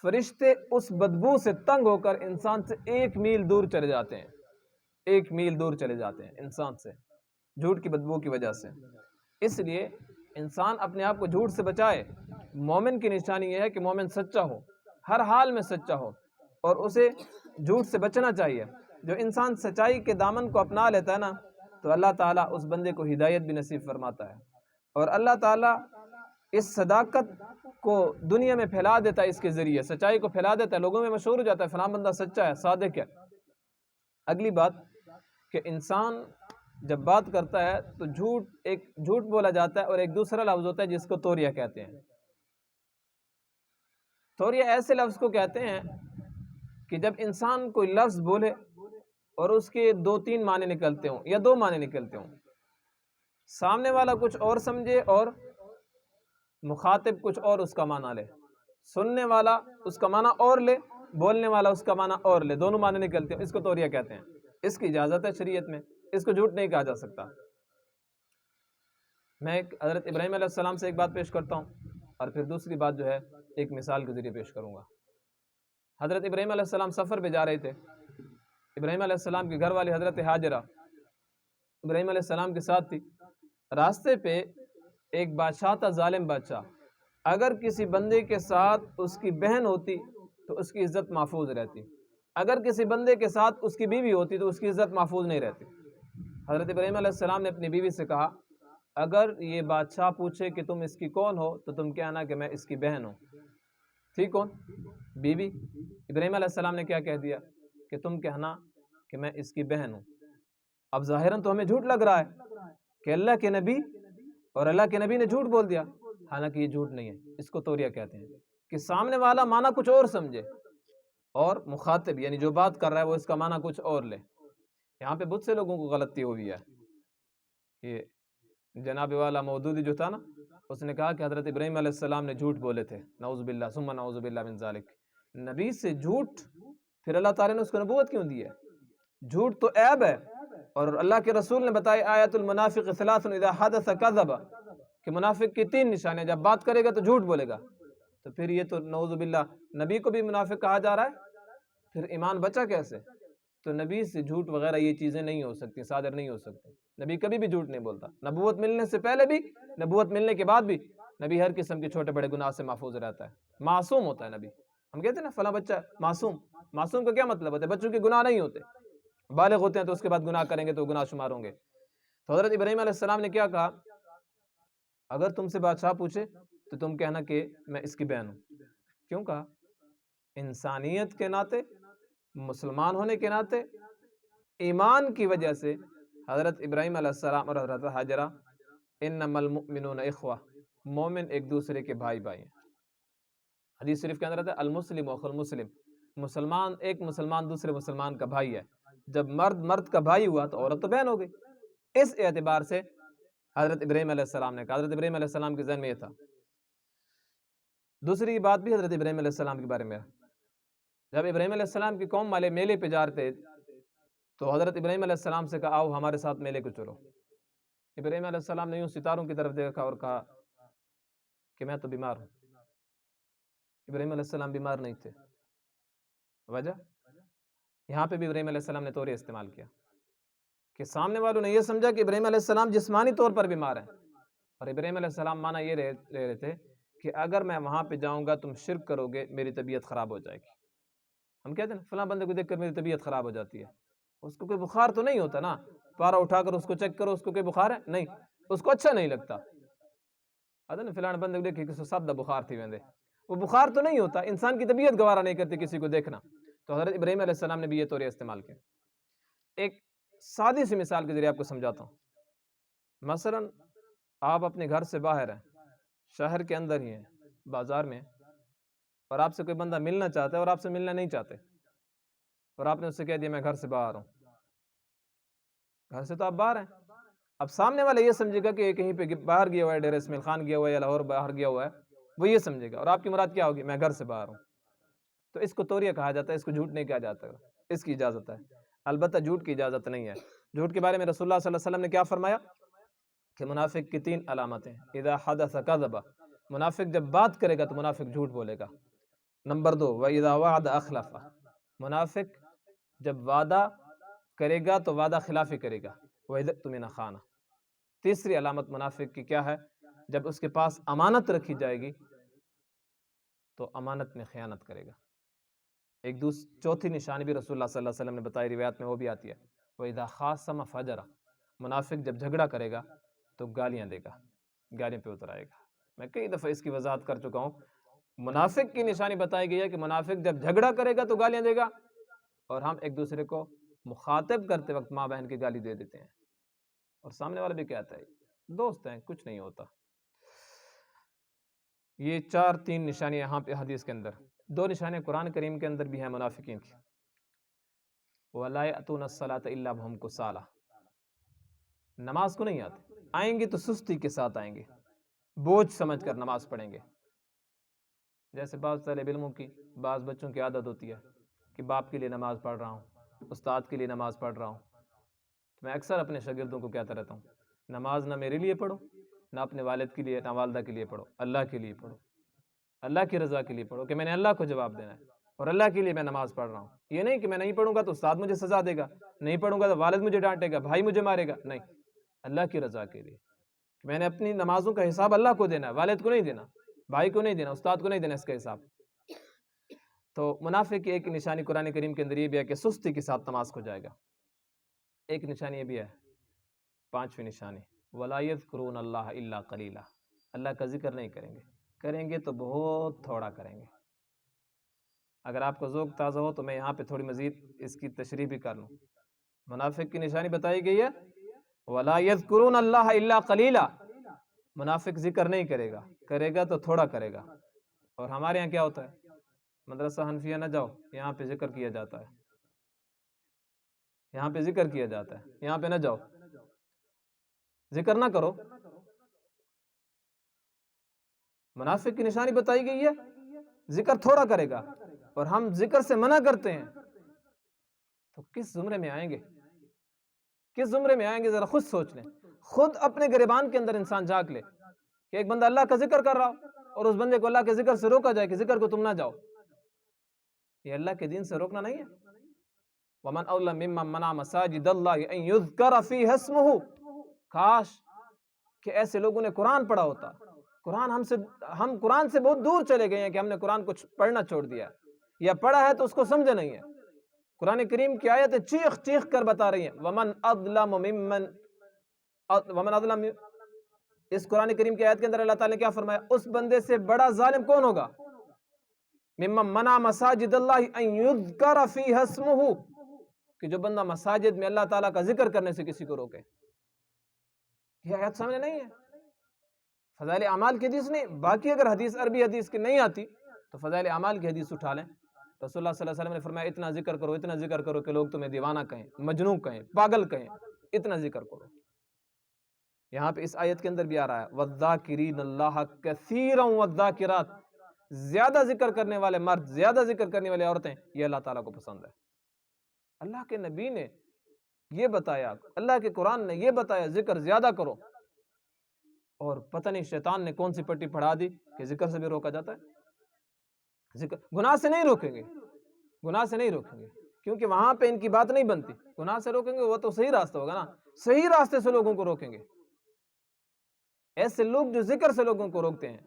فرشتے اس بدبو سے تنگ ہو کر انسان سے 1 میل دور چلے جاتے ہیں، 1 میل دور چلے جاتے ہیں انسان سے، جھوٹ کی بدبو کی وجہ سے۔ اس لیے انسان اپنے آپ کو جھوٹ سے بچائے۔ مومن کی نشانی یہ ہے کہ مومن سچا ہو، ہر حال میں سچا ہو، اور اسے جھوٹ سے بچنا چاہیے۔ جو انسان سچائی کے دامن کو اپنا لیتا ہے نا تو اللہ تعالیٰ اس بندے کو ہدایت بھی نصیب فرماتا ہے، اور اللہ تعالیٰ اس صداقت کو دنیا میں پھیلا دیتا ہے، اس کے ذریعے سچائی کو پھیلا دیتا ہے، لوگوں میں مشہور ہو جاتا ہے فلاں بندہ سچا ہے، صادق ہے۔ اگلی بات کہ انسان جب بات کرتا ہے تو جھوٹ بولا جاتا ہے، اور ایک دوسرا لفظ ہوتا ہے جس کو توریہ کہتے ہیں۔ توریہ ایسے لفظ کو کہتے ہیں کہ جب انسان کوئی لفظ بولے اور اس کے 2-3 معنی نکلتے ہوں یا 2 معنی نکلتے ہوں، سامنے والا کچھ اور سمجھے اور مخاطب کچھ اور اس کا معنی لے، سننے والا اس کا معنی اور لے، بولنے والا اس کا معنی اور لے، دونوں معنی نکلتے ہیں، اس کو توریہ کہتے ہیں۔ اس کی اجازت ہے شریعت میں، اس کو جھوٹ نہیں کہا جا سکتا۔ میں حضرت ابراہیم علیہ السلام سے ایک بات پیش کرتا ہوں اور پھر دوسری بات جو ہے ایک مثال کے ذریعے پیش کروں گا۔ حضرت ابراہیم علیہ السلام سفر پہ جا رہے تھے۔ ابراہیم علیہ السلام کی گھر والی حضرت ہاجرہ ابراہیم علیہ السلام کے ساتھ تھی۔ راستے پہ ایک بادشاہ تھا، ظالم بادشاہ۔ اگر کسی بندے کے ساتھ اس کی بہن ہوتی تو اس کی عزت محفوظ رہتی، اگر کسی بندے کے ساتھ اس کی بیوی ہوتی تو اس کی عزت محفوظ نہیں رہتی۔ حضرت ابراہیم علیہ السلام نے اپنی بیوی سے کہا اگر یہ بادشاہ پوچھے کہ تم اس کی کون ہو تو تم کہنا کہ میں اس کی بہن ہوں۔ تھی کون؟ بیوی۔ ابراہیم علیہ السلام نے کیا کہہ دیا کہ تم کہنا کہ میں اس کی بہن ہوں۔ اب ظاہراً تو ہمیں جھوٹ لگ رہا ہے کہ اللہ کے نبی اور اللہ کے نبی نے جھوٹ بول دیا، حالانکہ یہ جھوٹ نہیں ہے، اس کو توریہ کہتے ہیں کہ سامنے والا معنی کچھ اور سمجھے اور مخاطب یعنی جو بات کر رہا ہے وہ اس کا معنی کچھ اور لے۔ یہاں پہ بہت سے لوگوں کو غلطی ہوئی ہے۔ یہ جناب والا مودودی جو تھا نا، اس نے کہا کہ حضرت ابراہیم علیہ السلام نے جھوٹ بولے تھے، نعوذ باللہ ثم نعوذ باللہ من ذالک۔ نبی سے جھوٹ، پھر اللہ تعالیٰ نے اس کو نبوت کیوں دی ہے؟ جھوٹ تو عیب ہے، اور اللہ کے رسول نے بتائی آیت المنافق ثلاث اذا حدث کذب، کہ منافق کی 3 نشانیاں، جب بات کرے گا تو جھوٹ بولے گا۔ تو پھر یہ تو نعوذ باللہ نبی کو بھی منافق کہا جا رہا ہے، پھر ایمان بچا کیسے؟ تو نبی سے جھوٹ وغیرہ یہ چیزیں نہیں ہو سکتی، صادر نہیں ہو سکتی۔ نبی کبھی بھی جھوٹ نہیں بولتا، نبوت ملنے سے پہلے بھی، نبوت ملنے کے بعد بھی نبی ہر قسم کے چھوٹے بڑے گناہ سے محفوظ رہتا ہے، معصوم ہوتا ہے نبی۔ ہم کہتے ہیں نا فلاں بچہ معصوم، معصوم کا کیا مطلب ہوتا ہے؟ بچوں کے گناہ نہیں ہوتے، بالغ ہوتے ہیں تو اس کے بعد گناہ کریں گے تو گناہ شمار ہوں گے۔ تو حضرت ابراہیم علیہ السلام نے کیا کہا اگر تم سے بادشاہ پوچھے تو تم کہنا کہ میں اس کی بہن ہوں۔ کیوں کہا؟ انسانیت کے ناطے، مسلمان ہونے کے ناطے، ایمان کی وجہ سے حضرت ابراہیم علیہ السلام اور حضرت ہاجرہ انما المؤمنون اخوہ، مومن ایک دوسرے کے بھائی بھائی ہیں۔ حدیث شریف کے اندر آتا ہے المسلم اخو المسلم، مسلمان ایک مسلمان دوسرے مسلمان کا بھائی ہے۔ جب مرد کا بھائی ہوا تو عورت تو بہن ہو گئی۔ اس اعتبار سے حضرت ابراہیم علیہ السلام نے کہا، حضرت ابراہیم علیہ السلام کے ذہن میں یہ تھا۔ دوسری بات بھی حضرت ابراہیم علیہ السلام کے بارے میں، جب ابراہیم علیہ السلام کی قوم والے میلے پہ جا رہے تھے تو حضرت ابراہیم علیہ السلام سے کہا آؤ ہمارے ساتھ میلے کو چلو۔ ابراہیم علیہ السلام نے یوں ستاروں کی طرف دیکھا اور کہا کہ میں تو بیمار ہوں۔ ابراہیم علیہ السلام بیمار نہیں تھے۔ وجہ یہاں پہ بھی ابراہیم علیہ السلام نے توریہ استعمال کیا کہ سامنے والوں نے یہ سمجھا کہ ابراہیم علیہ السلام جسمانی طور پر بیمار ہیں، اور ابراہیم علیہ السلام مانا یہ لے رہے تھے کہ اگر میں وہاں پہ جاؤں گا تم شرک کرو گے، میری طبیعت خراب ہو جائے گی۔ ہم کہتے ہیں فلاں بندے کو دیکھ کر میری طبیعت خراب ہو جاتی ہے، اس کو کوئی بخار تو نہیں ہوتا نا، پارا اٹھا کر اس کو چیک کرو، اس کو کوئی بخار ہے نہیں، اس کو اچھا نہیں لگتا۔ فلاں بندے کو دیکھ کے سب بخار تھی ویندے، وہ بخار تو نہیں ہوتا، انسان کی طبیعت گوارا نہیں کرتی کسی کو دیکھنا۔ تو حضرت ابراہیم علیہ السلام نے بھی یہ طریقہ استعمال کیا۔ ایک سادی سی مثال کے ذریعے آپ کو سمجھاتا ہوں۔ مثلا آپ اپنے گھر سے باہر ہیں، شہر کے اندر ہی ہیں، بازار میں، اور آپ سے کوئی بندہ ملنا چاہتا ہے اور آپ سے ملنا نہیں چاہتے، اور آپ نے اس سے کہہ دیا میں گھر سے باہر ہوں۔ گھر سے تو آپ باہر ہیں، اب سامنے والا یہ سمجھے گا کہ یہ کہیں پہ باہر گیا ہوا ہے، ڈیرہ اسماعیل خان گیا ہوا ہے یا لاہور باہر گیا ہوا ہے، وہ یہ سمجھے گا، اور آپ کی مراد کیا ہوگی؟ میں گھر سے باہر ہوں۔ تو اس کو توریہ کہا جاتا ہے، اس کو جھوٹ نہیں کہا جاتا، اس کی اجازت ہے، البتہ جھوٹ کی اجازت نہیں ہے۔ جھوٹ کے بارے میں رسول اللہ صلی اللہ علیہ وسلم نے کیا فرمایا کہ منافق کی 3 علامتیں، اذا حدث کذب، منافق جب بات کرے گا تو منافق جھوٹ بولے گا۔ نمبر 2، وَإِذَا وَعَدَ أَخْلَفَ، منافق جب وعدہ کرے گا تو وعدہ خلافی کرے گا۔ وَإِذَا اؤْتُمِنَ خَانَ، تیسری علامت منافق کی کیا ہے؟ جب اس کے پاس امانت رکھی جائے گی تو امانت میں خیانت کرے گا۔ ایک چوتھی نشانی بھی رسول اللہ صلی اللہ علیہ وسلم نے بتائی، روایت میں وہ بھی آتی ہے، وَإِذَا خَاصَمَ فَجَرَ، منافق جب جھگڑا کرے گا تو گالیاں دے گا، گالیاں پہ اتر آئے گا۔ میں کئی دفعہ اس کی وضاحت کر چکا ہوں۔ منافق کی نشانی بتائی گئی ہے کہ منافق جب جھگڑا کرے گا تو گالیاں دے گا، اور ہم ایک دوسرے کو مخاطب کرتے وقت ماں بہن کی گالی دے دیتے ہیں، اور سامنے والا بھی کہتا ہے دوست ہیں کچھ نہیں ہوتا۔ یہ 3 نشانیاں یہاں پہ حدیث کے اندر، 2 نشانیاں قرآن کریم کے اندر بھی ہیں منافقین کی۔ وَلَا يَأْتُونَ الصَّلَاةَ إِلَّا وَهُمْ كُسَالَىٰ، نماز کو نہیں آتے، آئیں گے تو سستی کے ساتھ آئیں گے، بوجھ سمجھ کر نماز پڑھیں گے۔ جیسے بعض طالب علموں کی، بعض بچوں کی عادت ہوتی ہے کہ باپ کے لیے نماز پڑھ رہا ہوں، استاد کے لیے نماز پڑھ رہا ہوں۔ میں اکثر اپنے شاگردوں کو کہتا رہتا ہوں، نماز نہ میرے لیے پڑھو، نہ اپنے والد کے لیے، نہ والدہ کے لیے پڑھو، اللہ کے لیے پڑھو، اللہ کی رضا کے لیے پڑھو کہ میں نے اللہ کو جواب دینا ہے، اور اللہ کے لیے میں نماز پڑھ رہا ہوں۔ یہ نہیں کہ میں نہیں پڑھوں گا تو استاد مجھے سزا دے گا، نہیں پڑھوں گا تو والد مجھے ڈانٹے گا، بھائی مجھے مارے گا، نہیں، اللہ کی رضا کے لیے میں نے اپنی نمازوں کا حساب اللہ کو دینا ہے، والد کو نہیں دینا، بھائی کو نہیں دینا، استاد کو نہیں دینا اس کا حساب۔ تو منافق کی ایک نشانی قرآن کریم کے اندر یہ بھی ہے کہ سستی کے ساتھ نماز کھو جائے گا۔ ایک نشانی یہ بھی ہے، 5ویں نشانی، وَلَا يَذْكُرُونَ اللَّهَ إِلَّا قَلِيلًا، اللہ کا ذکر نہیں کریں گے، کریں گے تو بہت تھوڑا کریں گے۔ اگر آپ کو ذوق تازہ ہو تو میں یہاں پہ تھوڑی مزید اس کی تشریح بھی کر لوں۔ منافق کی نشانی بتائی گئی ہے وَلَا يَذْكُرُونَ اللَّهَ إِلَّا قَلِيلًا، منافق ذکر نہیں کرے گا، کرے گا تو تھوڑا کرے گا۔ اور ہمارے یہاں کیا ہوتا ہے، مدرسہ حنفیہ نہ جاؤ، یہاں پہ ذکر کیا جاتا ہے، یہاں پہ ذکر کیا جاتا ہے، یہاں پہ نہ جاؤ، ذکر نہ کرو۔ منافق کی نشانی بتائی گئی ہے ذکر تھوڑا کرے گا، اور ہم ذکر سے منع کرتے ہیں، تو کس زمرے میں آئیں گے؟ کس زمرے میں آئیں گے؟ ذرا خود سوچ لیں، خود اپنے گریبان کے اندر انسان جھانک لے کہ ایک بندہ اللہ کا ذکر کر رہا ہو اور اس بندے کو اللہ کے ذکر سے روکا جائے کہ ذکر کو تم نہ جاؤ۔ یہ اللہ کے دین سے روکنا نہیں ہے۔ وَمَنْ أَظْلَمُ مِمَّنْ مَنَعَ مَسَاجِدَ اللَّهِ أَنْ يُذْكَرَ فِيهَا اسْمُهُ، کاش کہ ایسے لوگوں نے قرآن پڑھا ہوتا۔ ہم قرآن سے بہت دور چلے گئے ہیں کہ ہم نے قرآن کو پڑھنا چھوڑ دیا، یا پڑھا ہے تو اس کو سمجھا نہیں ہے۔ قرآن کریم کی آیتیں چیخ چیخ کر بتا رہی ہیں وَمَنْ أَظْلَمُ، اس قرآن کریم کی آیت کے اندر اللہ تعالیٰ نے کیا فرمایا؟ اس بندے سے بڑا ظالم کون ہوگا؟ مِمَّن مَنَعَ مَسَاجِدَ اللَّهِ أَنْ يُذْكَرَ فِيهَا اسْمُهُ، کہ جو بندہ مساجد میں اللہ تعالیٰ کا ذکر کرنے سے کسی کو روکے۔ یہ آیت سامنے نہیں ہے، فضائل اعمال کی حدیث نہیں، باقی اگر حدیث عربی حدیث کی نہیں آتی تو فضائل اعمال کی حدیث اٹھا لیں۔ رسول اللہ صلی اللہ علیہ وسلم نے فرمایا اتنا ذکر کرو، اتنا ذکر کرو کہ لوگ تمہیں دیوانہ کہیں، مجنون کہیں، پاگل کہیں، اتنا ذکر کرو۔ یہاں پہ اس آیت کے اندر بھی آ رہا ہے وَالذَّاكِرِينَ اللَّهَ كَثِيرًا وَالذَّاكِرَاتِ، زیادہ ذکر کرنے والے مرد، زیادہ ذکر کرنے والے عورتیں، یہ اللہ تعالیٰ کو پسند ہے۔ اللہ کے نبی نے یہ بتایا، اللہ کے قرآن نے یہ بتایا ذکر زیادہ کرو، اور پتہ نہیں شیطان نے کون سی پٹی پڑھا دی کہ ذکر سے بھی روکا جاتا ہے. ذکر گناہ سے نہیں روکیں گے، گناہ سے نہیں روکیں گے، کیونکہ وہاں پہ ان کی بات نہیں بنتی. گناہ سے روکیں گے وہ تو صحیح راستہ ہوگا نا، صحیح راستے سے لوگوں کو روکیں گے. ایسے لوگ جو ذکر سے لوگوں کو روکتے ہیں،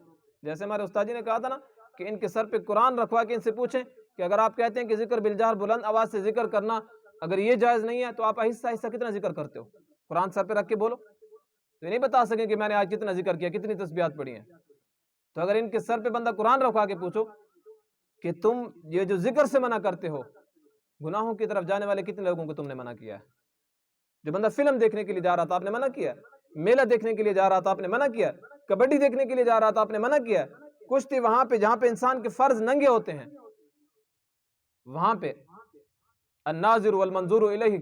جیسے ہمارے استاد جی نے کہا تھا نا کہ ان کے سر پہ قرآن رکھوا کے ان سے پوچھیں کہ اگر آپ کہتے ہیں کہ ذکر بالجہر بلند آواز سے ذکر کرنا اگر یہ جائز نہیں ہے تو آپ آہستہ آہستہ کتنا ذکر کرتے ہو؟ قرآن سر پہ رکھ کے بولو. تو یہ نہیں بتا سکیں کہ میں نے آج کتنا ذکر کیا، کتنی تسبیحات پڑھی ہیں. تو اگر ان کے سر پہ بندہ قرآن رکھوا کے پوچھو کہ تم یہ جو ذکر سے منع کرتے ہو، گناہوں کی طرف جانے والے کتنے لوگوں کو تم نے منع کیا ہے؟ جو بندہ فلم دیکھنے کے لیے جا رہا تھا آپ نے منع کیا، میلہ دیکھنے کے لیے جا رہا تھا آپ نے منع کیا، کبڈی دیکھنے کے لیے جا رہا تھا آپ نے منع کیا، کشتی وہاں پہ جہاں پہ انسان کے فرض ننگے ہوتے ہیں، وہاں پہ الناظر والمنظور الیہ،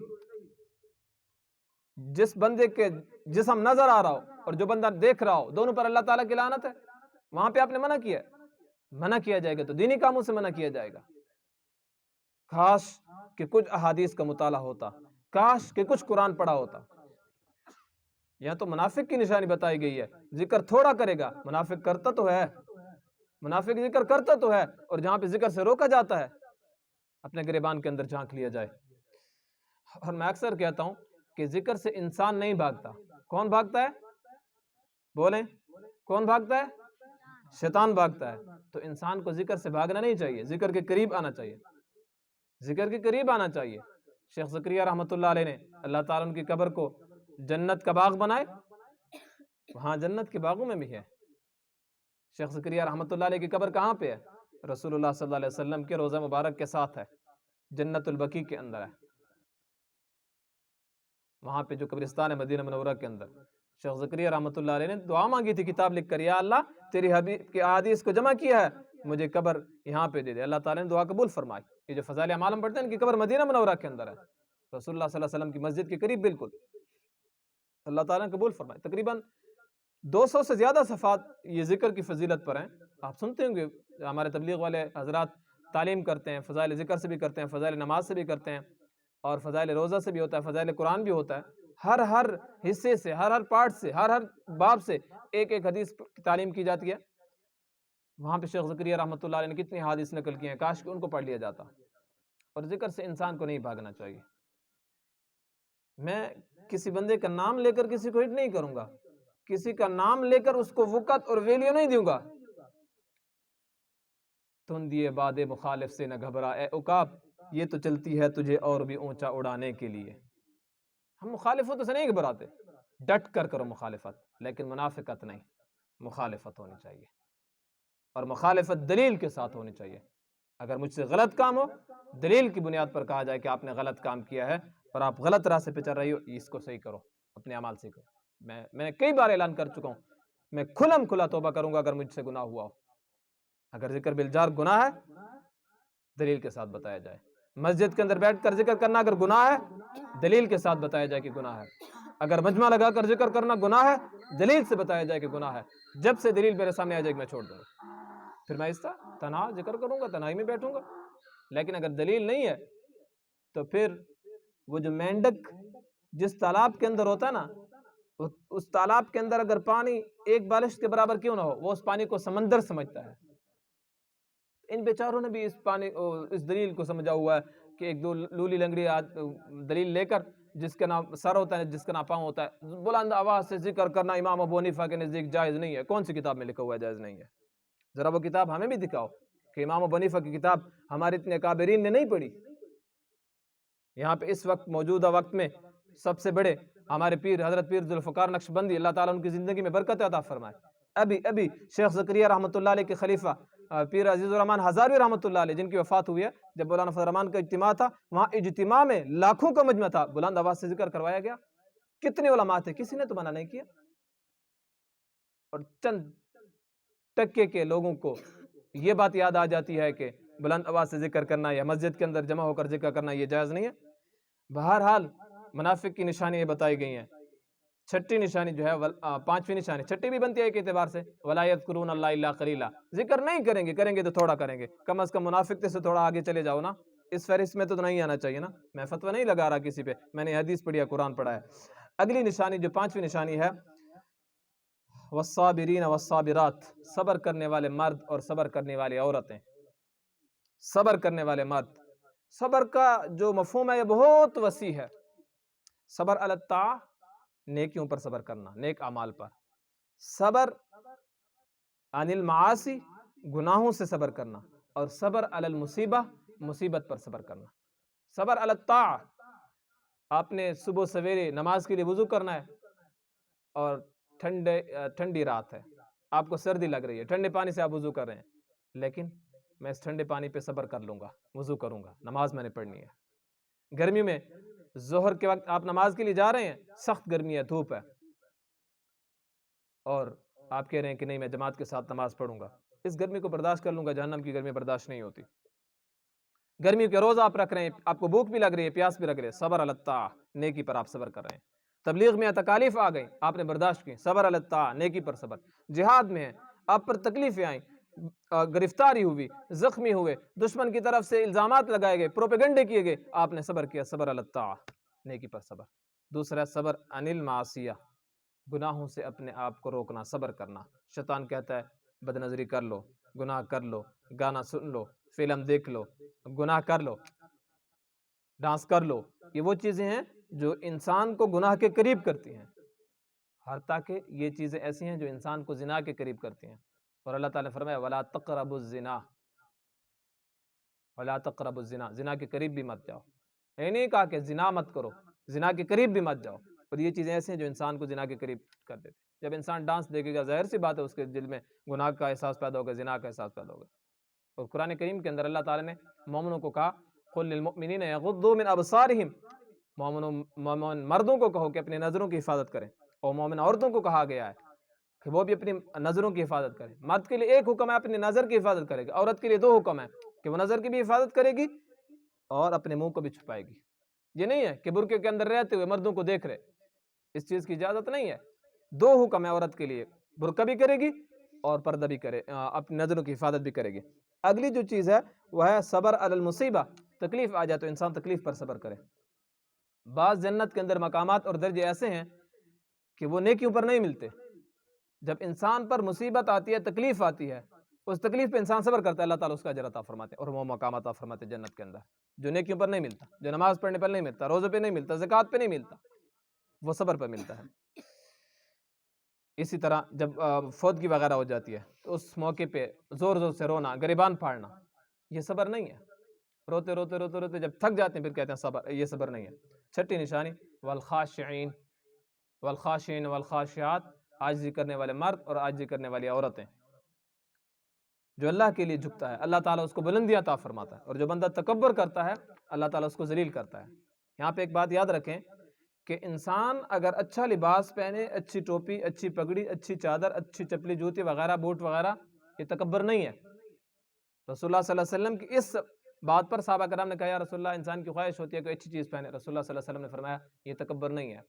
جس بندے کے جسم نظر آ رہا ہو اور جو بندہ دیکھ رہا ہو دونوں پر اللہ تعالیٰ کی لعنت ہے. وہاں پہ آپ نے منع کیا. منع کیا جائے گا تو دینی کاموں سے منع کیا جائے گا. کاش کہ کچھ احادیث کا مطالعہ ہوتا، کاش کہ کچھ قرآن پڑھا ہوتا. یہاں تو منافق کی نشانی بتائی گئی ہے، ذکر تھوڑا کرے گا. منافق کرتا تو ہے، منافق ذکر کرتا تو ہے، اور جہاں پہ ذکر سے روکا جاتا ہے اپنے گریبان کے اندر جھانک لیا جائے. اور میں اکثر کہتا ہوں کہ ذکر سے انسان نہیں بھاگتا. کون بھاگتا ہے؟ بولیں، کون بھاگتا ہے؟ شیطان بھاگتا ہے. تو انسان کو ذکر سے بھاگنا نہیں چاہیے، ذکر کے قریب آنا چاہیے، ذکر کے قریب آنا چاہیے. شیخ زکریا رحمۃ اللہ علیہ نے اللہ تعالیٰ ان کی قبر کو جنت کا باغ بنائے، وہاں جنت کے باغوں میں بھی ہے. شیخ زکریا رحمۃ اللہ علیہ کی قبر کہاں پہ ہے؟ رسول اللہ صلی اللہ علیہ وسلم کے روضہ مبارک کے ساتھ ہے، جنت البقیع کے اندر ہے. وہاں پہ جو قبرستان ہے مدینہ منورہ کے اندر، شیخ زکریا رحمۃ اللہ علیہ نے دعا مانگی تھی کتاب لکھ کر، یا اللہ تیری حبیب کی احادیث کو جمع کیا ہے، مجھے قبر یہاں پہ دے دے. اللہ تعالیٰ نے دعا قبول فرمائی. یہ جو فضائل اعمال ہم پڑھتے ہیں ان کی قبر مدینہ منورہ کے اندر ہے، رسول اللہ صلی اللہ علیہ وسلم کی مسجد کے قریب بالکل. اللہ تعالیٰ نے قبول فرمائی. تقریباً 200 سے زیادہ صفحات یہ ذکر کی فضیلت پر ہیں. آپ سنتے ہوں گے ہمارے تبلیغ والے حضرات تعلیم کرتے ہیں، فضائل ذکر سے بھی کرتے ہیں، فضائل نماز سے بھی کرتے ہیں، اور فضائل روزہ سے بھی ہوتا ہے، فضائل قرآن بھی ہوتا ہے. ہر حصے سے، ہر پارٹ سے، ہر باب سے ایک ایک حدیث کی تعلیم کی جاتی ہے. وہاں پہ شیخ زکریا رحمۃ اللہ علیہ نے کتنی حدیث نقل کی ہیں، کاش کہ ان کو پڑھ لیا جاتا. اور ذکر سے انسان کو نہیں بھاگنا چاہیے. میں کسی بندے کا نام لے کر کسی کو ہٹ نہیں کروں گا، کسی کا نام لے کر اس کو وقت اور ویلیو نہیں دوں گا. تندیے باد مخالف سے نہ گھبرا اے عقاب، یہ تو چلتی ہے تجھے اور بھی اونچا اڑانے کے لیے. ہم مخالفتوں سے نہیں گھبراتے، ڈٹ کر کرو مخالفت، لیکن منافقت نہیں. مخالفت ہونی چاہیے، اور مخالفت دلیل کے ساتھ ہونی چاہیے. اگر مجھ سے غلط کام ہو، دلیل کی بنیاد پر کہا جائے کہ آپ نے غلط کام کیا ہے اور آپ غلط راستے پہ چل رہی ہو، اس کو صحیح کرو، اپنے اعمال سے کرو. میں نے کئی بار اعلان کر چکا ہوں، میں کھلم کھلا توبہ کروں گا اگر مجھ سے گناہ ہوا ہو. اگر ذکر بالجار گناہ ہے دلیل کے ساتھ بتایا جائے. مسجد کے اندر بیٹھ کر ذکر کرنا اگر گناہ ہے دلیل کے ساتھ بتایا جائے کہ گناہ ہے. اگر مجمع لگا کر ذکر کرنا گناہ ہے دلیل سے بتایا جائے کہ گناہ ہے. جب سے دلیل میرے سامنے آ جائے گی میں چھوڑ دوں گا، پھر میں اس طرح تنہا ذکر کروں گا، تنہائی میں بیٹھوں گا. لیکن اگر دلیل نہیں ہے تو پھر وہ جو مینڈک جس تالاب کے اندر ہوتا ہے نا، اس تالاب کے اندر اگر پانی ایک بالش کے برابر کیوں نہ ہو، وہ اس پانی کو سمندر سمجھتا ہے. ان بیچاروں نے بھی اس دلیل کو سمجھا ہوا ہے کہ ایک دو لولی لنگڑی دلیل لے کر، جس کا نام سر ہوتا ہے جس کا نام پاؤں ہوتا ہے، بلند آواز سے ذکر کرنا امام ابو حنیفہ کے نزدیک جائز نہیں ہے. کون سی کتاب میں لکھا ہوا ہے جائز نہیں ہے؟ ذرا وہ کتاب ہمیں بھی دکھاؤ کہ امام ابو حنیفہ کی کتاب ہمارے اتنے اکابرین نے نہیں پڑھی. یہاں پہ اس وقت موجودہ وقت میں سب سے بڑے ہمارے پیر حضرت پیر ذوالفقار نقشبندی، اللہ تعالیٰ ان کی زندگی میں برکت عطا فرمائے. ابھی شیخ زکریا رحمۃ اللہ علیہ کے خلیفہ پیر عزیز الرحمان ہزاروی رحمۃ اللہ علیہ، جن کی وفات ہوئی ہے، جب مولانا فضل الرحمان کا اجتماع تھا، وہاں اجتماع میں لاکھوں کا مجمع تھا، بلند آواز سے ذکر کروایا گیا. کتنے علماء تھے، کسی نے تو منع نہیں کیا. اور چند ٹکے کے لوگوں کو یہ بات یاد آ جاتی ہے کہ بلند آواز سے ذکر کرنا یا مسجد کے اندر جمع ہو کر ذکر کرنا یہ جائز نہیں ہے. بہرحال منافق کی نشانی یہ بتائی گئی ہیں. چھٹی نشانی جو ہے، پانچویں نشانی چھٹی بھی بنتی ہے ایک اعتبار سے، وَلَا يَذْكُرُونَ اللَّهَ إِلَّا قَلِيلًا، ذکر نہیں کریں گے تو تھوڑا کریں گے. کم از کم منافق سے تھوڑا آگے چلے جاؤ نا، اس فہرست میں تو نہیں آنا چاہیے نا. میں فتویٰ نہیں لگا رہا کسی پہ، میں نے حدیث پڑھی ہے، قرآن پڑھا ہے. اگلی نشانی جو پانچویں نشانی ہے، والصابرین والصابرات، صبر کرنے والے مرد اور صبر کرنے والی عورتیں۔ صبر کرنے والے مرد، صبر کا جو مفہوم ہے یہ بہت وسیع ہے۔ صبر علی الطاعہ، نیکیوں پر صبر کرنا، نیک اعمال پر۔ صبر عن المعاصی، گناہوں سے صبر کرنا، اور صبر علی المصیبہ، مصیبت پر صبر کرنا۔ صبر علی الطاعہ، آپ نے صبح سویرے نماز کے لیے وضو کرنا ہے اور ٹھنڈی رات ہے، آپ کو سردی لگ رہی ہے، ٹھنڈے پانی سے آپ وضو کر رہے ہیں، لیکن میں اس ٹھنڈے پانی پہ صبر کر لوں گا، وضو کروں گا، نماز میں نے پڑھنی ہے۔ گرمی میں ظہر کے وقت آپ نماز کے لیے جا رہے ہیں، سخت گرمی ہے، دھوپ ہے، اور آپ کہہ رہے ہیں کہ نہیں میں جماعت کے ساتھ نماز پڑھوں گا، اس گرمی کو برداشت کر لوں گا، جہنم کی گرمی برداشت نہیں ہوتی۔ گرمی کے روز آپ رکھ رہے ہیں، آپ کو بھوک بھی لگ رہی ہے، پیاس بھی لگ رہی ہے، صبر علی الطاعہ، نیکی پر آپ صبر کر رہے ہیں۔ تبلیغ میں تکالیف آ گئی، آپ نے برداشت کی، صبر علی الطاعہ، نیکی پر صبر۔ جہاد میں ہے، آپ پر تکلیفیں آئیں، گرفتاری ہوئی، زخمی ہوئے، دشمن کی طرف سے الزامات لگائے گئے، پروپیگنڈے کیے گئے، آپ نے صبر کیا، صبر علی الطاعہ، نیکی پر صبر۔ دوسرا صبر عن المعصیہ، گناہوں سے اپنے آپ کو روکنا، صبر کرنا۔ شیطان کہتا ہے بد نظری کر لو، گناہ کر لو، گانا سن لو، فلم دیکھ لو، گناہ کر لو، ڈانس کر لو، یہ وہ چیزیں ہیں جو انسان کو گناہ کے قریب کرتی ہیں، حتیٰ کہ یہ چیزیں ایسی ہیں جو انسان کو زنا کے قریب کرتی ہیں۔ اور اللہ تعالیٰ نے فرمایا وَلَا تَقْرَبُوا الزِّنَا، وَلَا تَقْرَبُوا الزِّنَا، زنا کے قریب بھی مت جاؤ۔ یہ نہیں کہا کہ زنا مت کرو، زنا کے قریب بھی مت جاؤ۔ اور یہ چیزیں ایسی ہیں جو انسان کو زنا کے قریب کر دیتی ہیں۔ جب انسان ڈانس دیکھے گا، ظاہر سی بات ہے اس کے دل میں گناہ کا احساس پیدا ہوگا، زنا کا احساس پیدا ہوگا۔ اور قرآن کریم کے اندر اللہ تعالیٰ نے مومنوں کو کہا قُل لِّلْمُؤْمِنِينَ يَغُضُّوا مِنْ أَبْصَارِهِمْ، مومن مردوں کو کہو کہ اپنی نظروں کی حفاظت کریں، اور مومن عورتوں کو کہا گیا ہے کہ وہ بھی اپنی نظروں کی حفاظت کریں۔ مرد کے لیے ایک حکم ہے اپنی نظر کی حفاظت کرے گی، عورت کے لیے دو حکم ہے کہ وہ نظر کی بھی حفاظت کرے گی اور اپنے منہ کو بھی چھپائے گی۔ یہ نہیں ہے کہ برقعے کے اندر رہتے ہوئے مردوں کو دیکھ رہے، اس چیز کی اجازت نہیں ہے۔ دو حکم ہے عورت کے لیے، برقع بھی کرے گی اور پردہ بھی کرے، اپنی نظروں کی حفاظت بھی کرے گی۔ اگلی جو چیز ہے وہ ہے صبر علی المصیبہ، تکلیف آ جائے تو انسان تکلیف پر صبر کرے۔ بعض جنت کے اندر مقامات اور درجے ایسے ہیں کہ وہ نیکیوں پر نہیں ملتے۔ جب انسان پر مصیبت آتی ہے، تکلیف آتی ہے، اس تکلیف پہ انسان صبر کرتا ہے، اللہ تعالیٰ اس کا اجر عطا فرماتے ہیں، اور وہ مقام عطا فرماتے ہیں جنت کے اندر جو نیکیوں پر نہیں ملتا، جو نماز پڑھنے پر نہیں ملتا، روزے پہ نہیں ملتا، زکوٰۃ پہ نہیں ملتا، وہ صبر پہ ملتا ہے۔ اسی طرح جب فوتگی وغیرہ ہو جاتی ہے تو اس موقع پہ زور زور سے رونا، گریبان پھاڑنا، یہ صبر نہیں ہے۔ روتے روتے روتے روتے جب تھک جاتے ہیں پھر کہتے ہیں صبر، یہ صبر نہیں ہے۔ چھٹی نشانی والخاشعین والخاشعین والخاشعات، عاجزی کرنے والے مرد اور عاجزی کرنے والی عورتیں۔ جو اللہ کے لیے جھکتا ہے اللہ تعالیٰ اس کو بلندی عطا فرماتا ہے، اور جو بندہ تکبر کرتا ہے اللہ تعالیٰ اس کو ذلیل کرتا ہے۔ یہاں پہ ایک بات یاد رکھیں کہ انسان اگر اچھا لباس پہنے، اچھی ٹوپی، اچھی پگڑی، اچھی چادر، اچھی چپلی جوتی وغیرہ، بوٹ وغیرہ، یہ تکبر نہیں ہے۔ رسول اللہ صلی اللہ علیہ وسلم کی اس بات پر صحابہ کرام نے کہا یا رسول اللہ انسان کی خواہش ہوتی ہے کہ اچھی چیز پہنے، رسول اللہ صلی اللہ علیہ وسلم نے فرمایا یہ تکبر نہیں ہے،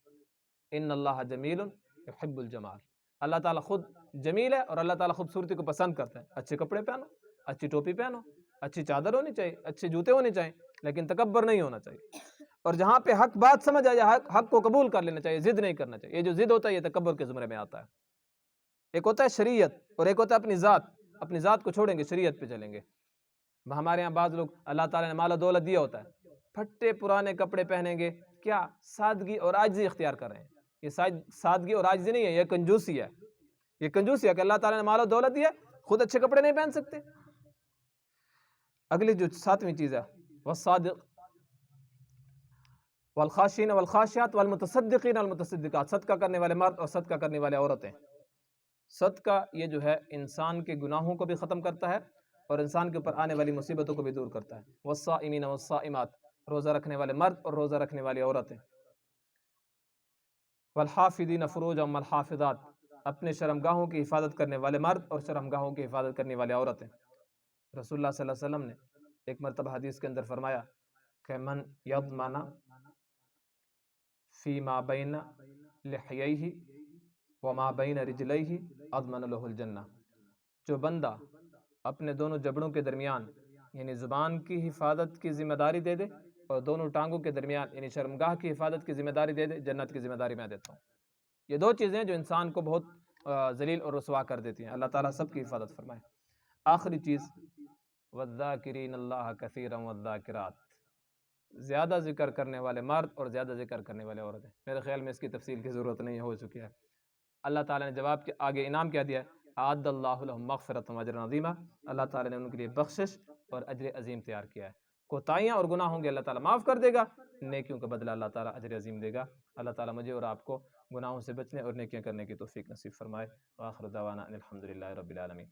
ان اللہ جمیل یحب الجمال، اللہ تعالیٰ خود جمیل ہے اور اللہ تعالیٰ خوبصورتی کو پسند کرتا ہے۔ اچھے کپڑے پہنو، اچھی ٹوپی پہنو، اچھی چادر ہونی چاہیے، اچھے جوتے ہونے چاہیے، لیکن تکبر نہیں ہونا چاہیے۔ اور جہاں پہ حق بات سمجھ آ جائے حق کو قبول کر لینا چاہیے، ضد نہیں کرنا چاہیے۔ یہ جو ضد ہوتا ہے یہ تکبر کے زمرے میں آتا ہے۔ ایک ہوتا ہے شریعت اور ایک ہوتا ہے اپنی ذات، اپنی ذات کو چھوڑیں گے، شریعت پہ چلیں گے۔ ہمارے یہاں بعض لوگ اللہ تعالیٰ نے مال و دولت دیا ہوتا ہے، پھٹے پرانے کپڑے پہنیں گے، کیا سادگی اور عاجزی اختیار کر رہے ہیں۔ یہ سادگی اور عاجزی نہیں ہے، یہ کنجوسی ہے، یہ کنجوسی ہے کہ اللہ تعالیٰ نے مال و دولت دیا، خود اچھے کپڑے نہیں پہن سکتے۔ اگلی جو ساتویں چیز ہے والصادق والخاشعین والخاشعات والمتصدقین والمتصدقات، صدقہ کرنے والے مرد اور صدقہ کرنے والے عورتیں۔ صدقہ یہ جو ہے انسان کے گناہوں کو بھی ختم کرتا ہے اور انسان کے اوپر آنے والی مصیبتوں کو بھی دور کرتا ہے۔ والصائمین والصائمات، روزہ رکھنے والے مرد اور روزہ رکھنے والی عورتیں۔ والحافظین فروجهم والحافظات، اپنے شرمگاہوں کی حفاظت کرنے والے مرد اور شرمگاہوں کی حفاظت کرنے والی عورتیں۔ رسول اللہ صلی اللہ علیہ وسلم نے ایک مرتبہ حدیث کے اندر فرمایا کہ من یضمن فی ما بین لحییہ وما بین رجلیہ اضمن لہ الجنہ، جو بندہ اپنے دونوں جبڑوں کے درمیان یعنی زبان کی حفاظت کی ذمہ داری دے دے اور دونوں ٹانگوں کے درمیان یعنی شرمگاہ کی حفاظت کی ذمہ داری دے دے، جنت کی ذمہ داری میں دیتا ہوں۔ یہ دو چیزیں جو انسان کو بہت ذلیل اور رسوا کر دیتی ہیں۔ اللہ تعالیٰ سب کی حفاظت فرمائے۔ آخری چیز، والذاکرین اللہ کثیرا والذاکرات، زیادہ ذکر کرنے والے مرد اور زیادہ ذکر کرنے والے عورتیں۔ میرے خیال میں اس کی تفصیل کی ضرورت نہیں ہو چکی ہے۔ اللہ تعالیٰ نے جواب کے آگے انعام کیا دیا ہے، اعد اللہ لہم مغفرۃ واجرا عظیما، اللہ تعالیٰ نے ان کے لیے بخشش اور اجر عظیم تیار کیا ہے۔ کوتاہیاں اور گناہ ہوں گے اللہ تعالیٰ معاف کر دے گا، نیکیوں کا بدلہ اللہ تعالیٰ اجر عظیم دے گا۔ اللہ تعالیٰ مجھے اور آپ کو گناہوں سے بچنے اور نیکیاں کرنے کی توفیق نصیب فرمائے۔ وآخر دعوانا ان الحمد للہ رب العالمین۔